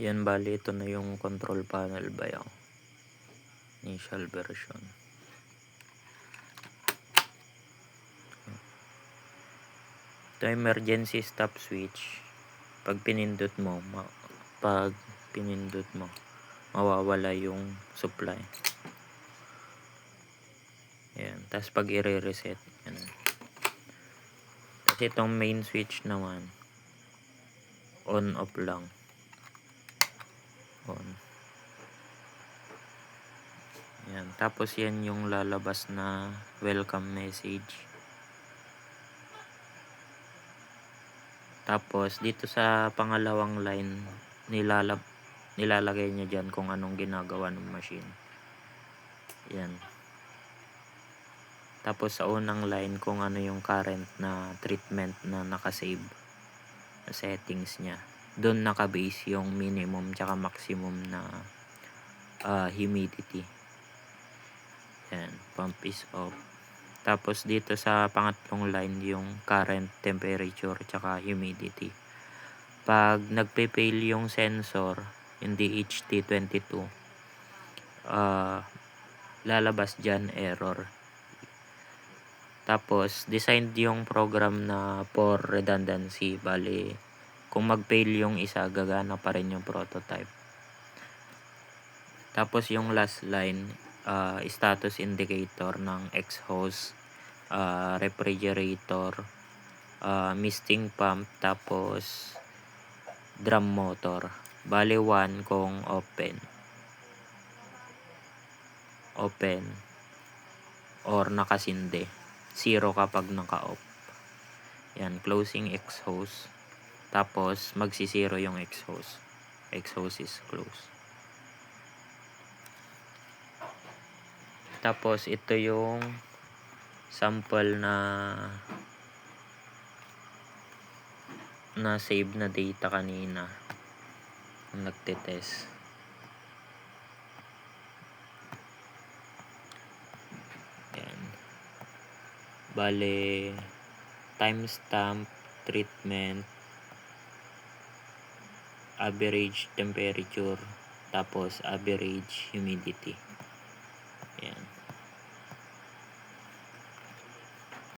Yan, bali ito na yung control panel ba yung initial version. Ito emergency stop switch. Pag pinindot mo mawawala yung supply. Ayan. Tapos pag i-reset, tapos itong main switch naman, on off lang. On. Ayan. Tapos yan yung lalabas na welcome message. Tapos dito sa pangalawang line, nilalagay niya dyan kung anong ginagawa ng machine. Yan. Tapos sa unang line, kung ano yung current na treatment na nakasave na settings niya. Doon nakabase yung minimum tsaka maximum na humidity. Yan. Pump is off. Tapos dito sa pangatlong line, yung current temperature tsaka humidity. Pag nagpe-fail yung sensor, yung DHT22, lalabas dyan error. Tapos designed yung program na for redundancy. Bali, kung mag-fail yung isa, gagana pa rin yung prototype. Tapos yung last line, status indicator ng exhaust, refrigerator, misting pump, tapos drum motor. Bali 1 kung open or nakasinde, 0 kapag naka-off. Yan, closing exhaust. Tapos magsi-0 yung exhaust is closed. Tapos ito yung sample na save na data kanina kung nagte-test. Yan. Bale, timestamp, treatment, average temperature, tapos average humidity.